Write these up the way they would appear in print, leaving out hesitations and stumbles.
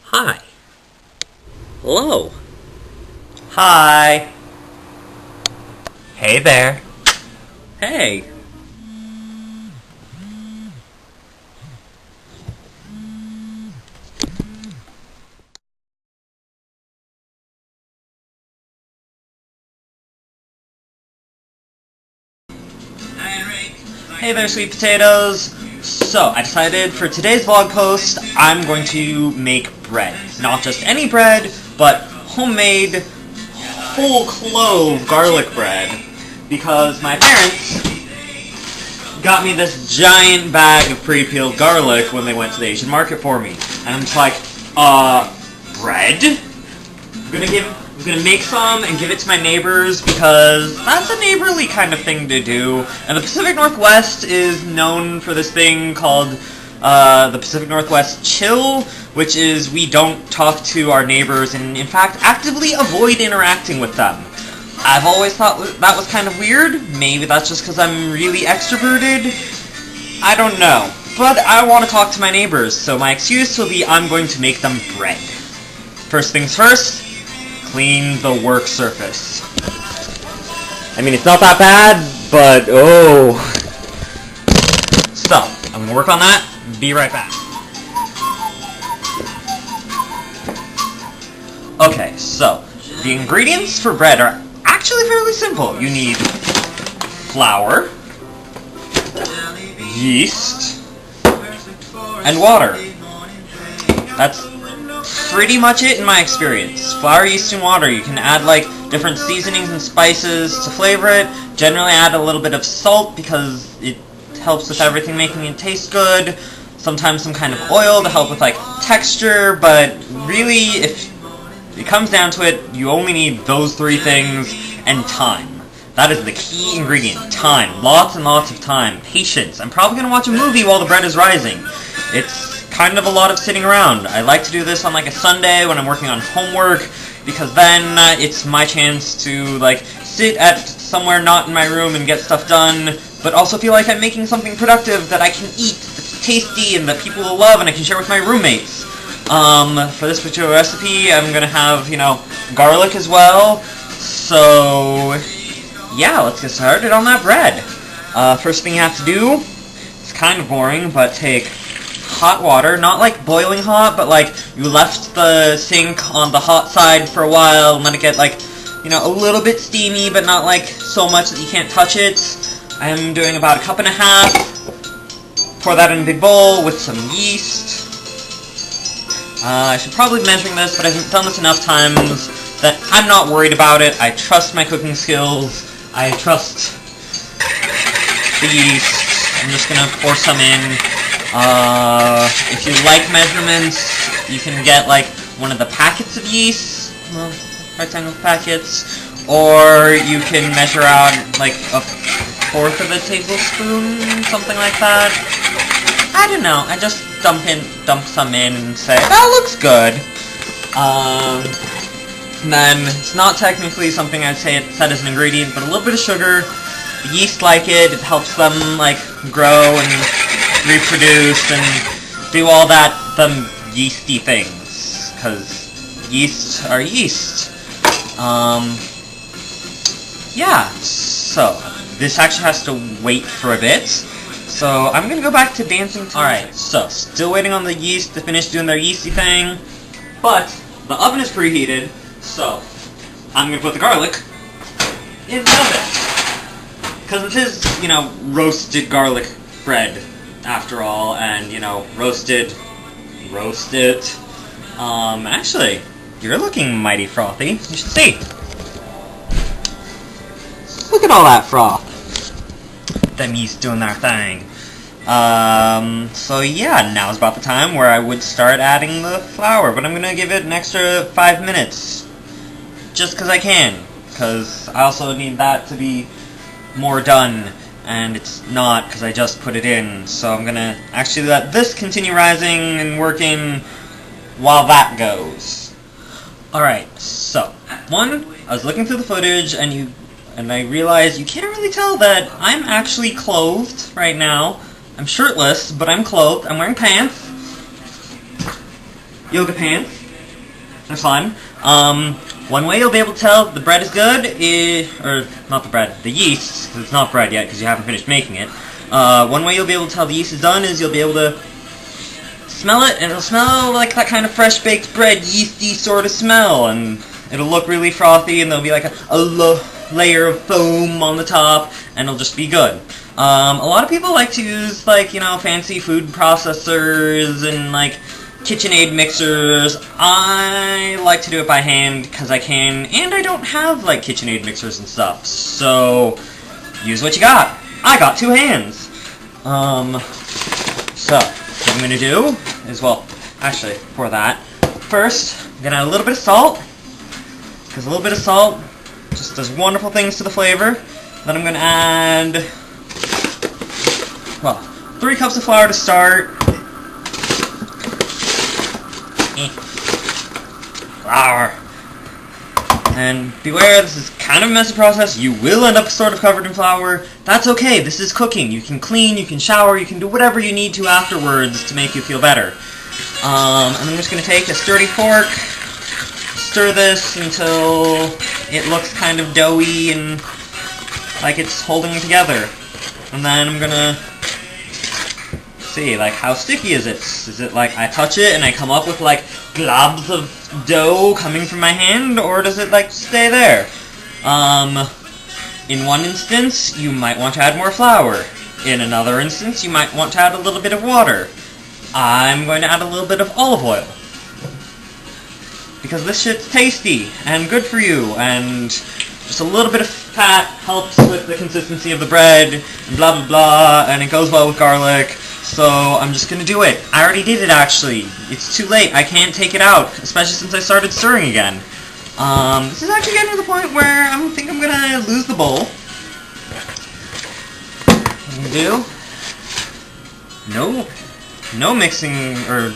Hi. Hello. Hi. Hey there. Hey. Hey there, sweet potatoes! So, I decided for today's vlog post, I'm going to make bread. Not just any bread, but homemade whole clove garlic bread. Because my parents got me this giant bag of pre-peeled garlic when they went to the Asian market for me. And I'm just like, bread? I'm gonna make some and give it to my neighbors because that's a neighborly kind of thing to do. And the Pacific Northwest is known for this thing called the Pacific Northwest Chill, which is we don't talk to our neighbors and, in fact, actively avoid interacting with them. I've always thought that was kind of weird. Maybe that's just because I'm really extroverted. I don't know. But I want to talk to my neighbors, so my excuse will be I'm going to make them bread. First things first. Clean the work surface. I mean, it's not that bad, but oh. So, I'm gonna work on that. Be right back. Okay, so the ingredients for bread are actually fairly simple. You need flour, yeast, and water. That's pretty much it in my experience. Flour, yeast, and water. You can add like different seasonings and spices to flavor it. Generally add a little bit of salt because it helps with everything, making it taste good. Sometimes some kind of oil to help with like texture, but really if it comes down to it, you only need those three things and time. That is the key ingredient. Time. Lots and lots of time. Patience. I'm probably going to watch a movie while the bread is rising. It's kind of a lot of sitting around. I like to do this on like a Sunday when I'm working on homework because then it's my chance to like sit at somewhere not in my room and get stuff done, but also feel like I'm making something productive that I can eat, that's tasty, and that people will love and I can share with my roommates. For this particular recipe, I'm gonna have, garlic as well. So, yeah, let's get started on that bread. First thing you have to do, it's kind of boring, but take hot water, not like boiling hot, but like you left the sink on the hot side for a while and let it get like, a little bit steamy, but not like so much that you can't touch it. I'm doing about 1.5 cups. Pour that in a big bowl with some yeast. I should probably be measuring this, but I've done this enough times that I'm not worried about it. I trust my cooking skills. I trust the yeast. I'm just gonna pour some in. If you like measurements, you can get like one of the packets of yeast, rectangle packets, or you can measure out like 1/4 of a tablespoon, something like that. I don't know. I just dump some in and say that looks good. And then it's not technically something I'd say it set as an ingredient, but a little bit of sugar. The yeast like it. It helps them like grow and reproduce and do all them yeasty things, because yeast are yeast. Yeah, so this actually has to wait for a bit, so I'm gonna go back to dancing. Alright, so still waiting on the yeast to finish doing their yeasty thing, but the oven is preheated, so I'm gonna put the garlic in the oven, because it is, roasted garlic bread after all, and roast it. Actually, you're looking mighty frothy. You should see. Look at all that froth. Them yeast doing their thing. So yeah, now's about the time where I would start adding the flour, but I'm gonna give it an extra 5 minutes. Just because I can. Because I also need that to be more done. And it's not, because I just put it in, so I'm gonna actually let this continue rising and working while that goes. Alright, so, one, I was looking through the footage, and I realized you can't really tell that I'm actually clothed right now. I'm shirtless, but I'm clothed. I'm wearing pants. yoga pants. They're fun. One way you'll be able to tell the bread is good is, or not the bread, the yeast, because it's not bread yet because you haven't finished making it. One way you'll be able to tell the yeast is done is you'll be able to smell it, and it'll smell like that kind of fresh baked bread, yeasty sort of smell, and it'll look really frothy, and there'll be like a layer of foam on the top, and it'll just be good. A lot of people like to use, like, you know, fancy food processors and, like, KitchenAid mixers. I like to do it by hand because I can, and I don't have, like, KitchenAid mixers and stuff, so use what you got. I got 2 hands. So what I'm gonna do is, well, actually, for that, first, I'm gonna add a little bit of salt, because a little bit of salt just does wonderful things to the flavor. Then I'm gonna add, well, 3 cups of flour to start. Flour. And beware, this is kind of a messy process. You will end up sort of covered in flour. That's okay, this is cooking. You can clean, you can shower, you can do whatever you need to afterwards to make you feel better. And I'm just going to take a sturdy fork, stir this until it looks kind of doughy and like it's holding together. And then I'm going to see, like, how sticky is it? Is it like I touch it and I come up with like globs of dough coming from my hand, or does it like stay there? In one instance, you might want to add more flour. In another instance, you might want to add a little bit of water. I'm going to add a little bit of olive oil, because this shit's tasty and good for you, and just a little bit of fat helps with the consistency of the bread, and blah blah blah, and it goes well with garlic. So I'm just gonna do it. I already did it, actually. It's too late. I can't take it out, especially since I started stirring again. This is actually getting to the point where I think I'm gonna lose the bowl. What I'm gonna do? No mixing, or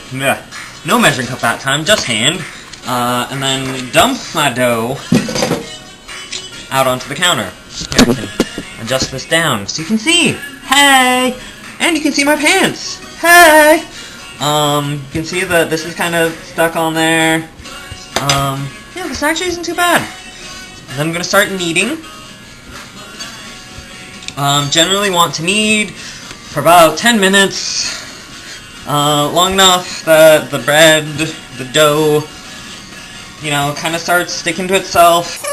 no measuring cup that time, just hand. And then dump my dough out onto the counter. Here, I can adjust this down so you can see. Hey! And you can see my pants! Hey! You can see that this is kind of stuck on there. Yeah, this actually isn't too bad. And then I'm going to start kneading. Generally want to knead for about 10 minutes. Long enough that the bread, the dough, you know, kind of starts sticking to itself.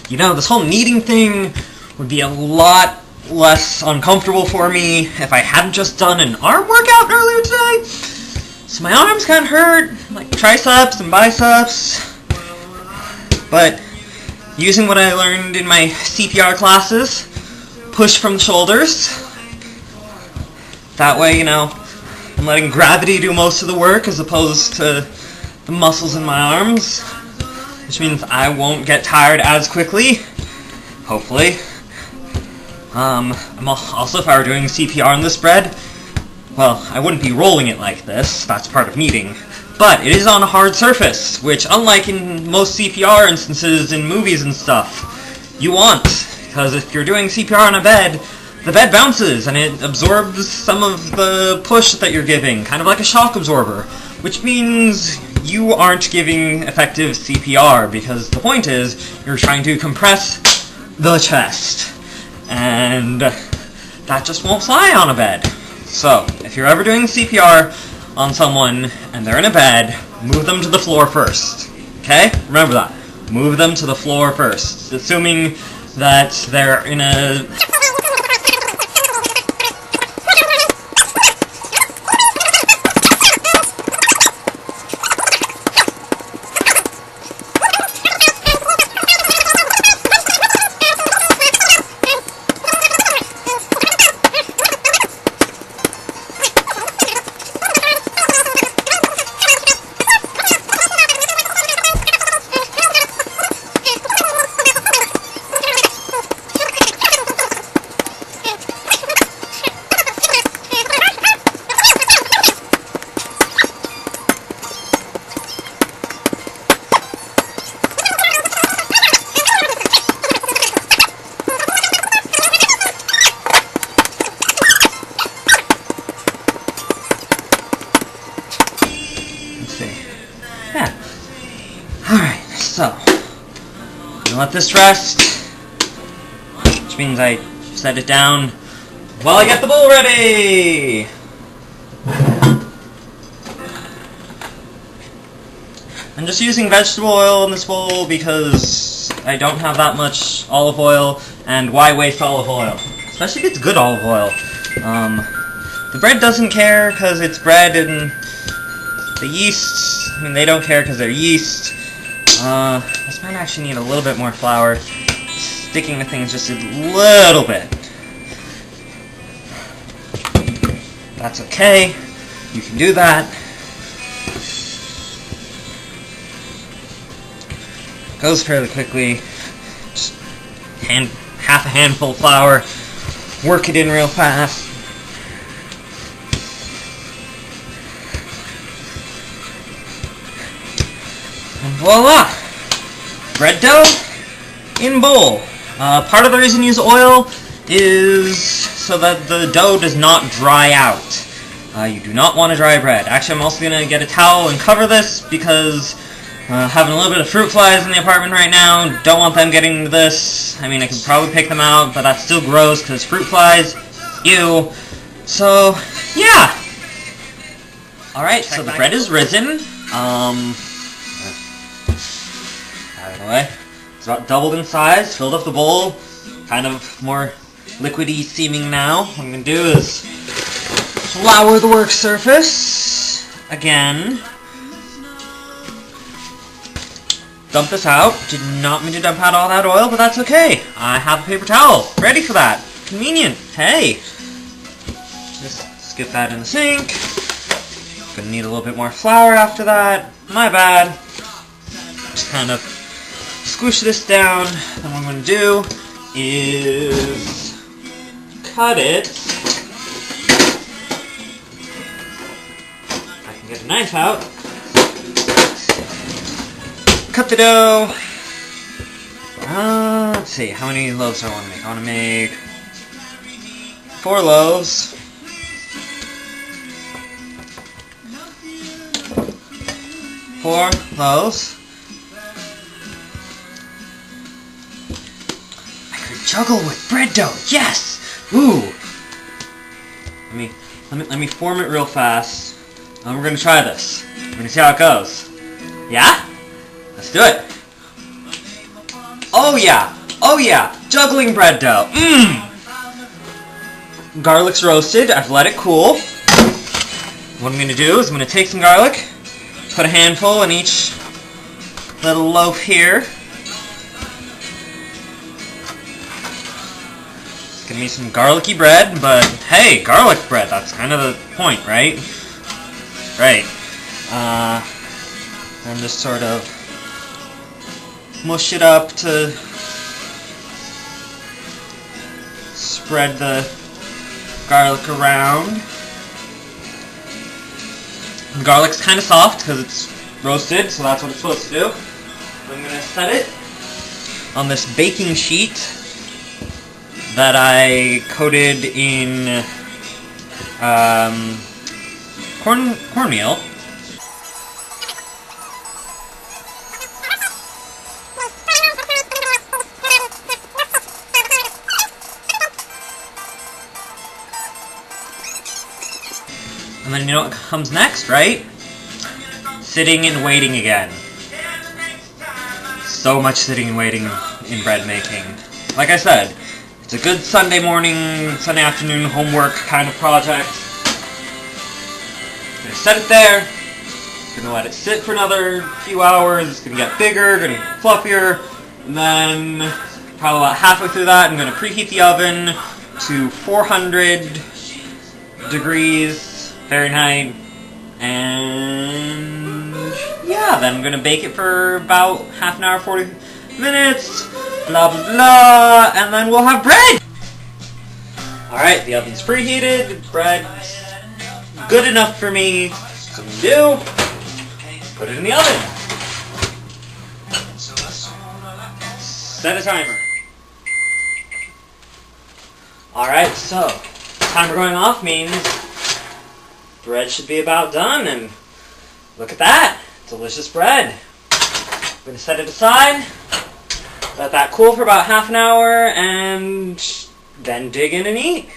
You know, this whole kneading thing would be a lot less uncomfortable for me if I hadn't just done an arm workout earlier today. So my arms kind of hurt, like triceps and biceps. But using what I learned in my CPR classes, push from the shoulders. That way, you know, I'm letting gravity do most of the work as opposed to the muscles in my arms. Which means I won't get tired as quickly, hopefully. Also, if I were doing CPR on this bread, well, I wouldn't be rolling it like this, that's part of kneading. But it is on a hard surface, which, unlike in most CPR instances in movies and stuff, you want. Because if you're doing CPR on a bed, the bed bounces and it absorbs some of the push that you're giving, kind of like a shock absorber. Which means you aren't giving effective CPR, because the point is, you're trying to compress the chest. And that just won't fly on a bed. So, if you're ever doing CPR on someone and they're in a bed, move them to the floor first. Okay? Remember that. Move them to the floor first. Assuming that they're in a... gonna let this rest, which means I set it down while I get the bowl ready. I'm just using vegetable oil in this bowl because I don't have that much olive oil, and why waste olive oil? Especially if it's good olive oil. The bread doesn't care because it's bread, and the yeast, I mean, they don't care because they're yeast. This might actually need a little bit more flour. Sticking to things just a little bit. That's okay. You can do that. It goes fairly quickly. Just half a handful of flour. Work it in real fast. And voila! Bread dough in bowl. Part of the reason you use oil is so that the dough does not dry out. You do not want to dry bread. Actually, I'm also going to get a towel and cover this because having a little bit of fruit flies in the apartment right now, don't want them getting into this. I mean, I could probably pick them out, but that's still gross because fruit flies, ew. So, yeah. Alright, so the bread is risen. Out of the way. It's about doubled in size, filled up the bowl, kind of more liquidy seeming now. What I'm going to do is flour the work surface again. Dump this out. Did not mean to dump out all that oil, but that's okay. I have a paper towel ready for that. Convenient. Hey. Just skip that in the sink. Gonna need a little bit more flour after that. My bad. Just kind of squish this down. Then what I'm going to do is cut it. I can get a knife out. Cut the dough. Let's see, how many loaves do I want to make? I want to make 4 loaves. 4 loaves. Juggle with bread dough. Yes. Ooh. Let me form it real fast. And we're gonna try this. We're gonna see how it goes. Yeah? Let's do it. Oh yeah. Oh yeah. Juggling bread dough. Mmm. Garlic's roasted. I've let it cool. What I'm gonna do is I'm gonna take some garlic, put a handful in each little loaf here. Give me some garlicky bread, but hey, garlic bread, that's kind of the point, right? Right. And just sort of mush it up to spread the garlic around. And garlic's kind of soft because it's roasted, so that's what it's supposed to do. I'm going to set it on this baking sheet that I coated in cornmeal. And then you know what comes next, right? Sitting and waiting again. So much sitting and waiting in bread making. Like I said, it's a good Sunday morning, Sunday afternoon homework kind of project. I'm gonna set it there. Gonna let it sit for another few hours. It's gonna get bigger, gonna get fluffier. And then, probably about halfway through that, I'm gonna preheat the oven to 400 degrees Fahrenheit. And yeah, then I'm gonna bake it for about half an hour, 40 minutes. Blah blah blah, and then we'll have bread! Alright, the oven's preheated, bread's good enough for me. So what I'm gonna do, put it in the oven. Set a timer. Alright, so, timer going off means bread should be about done, and look at that, delicious bread. I'm gonna set it aside. Let that cool for about half an hour, and then dig in and eat.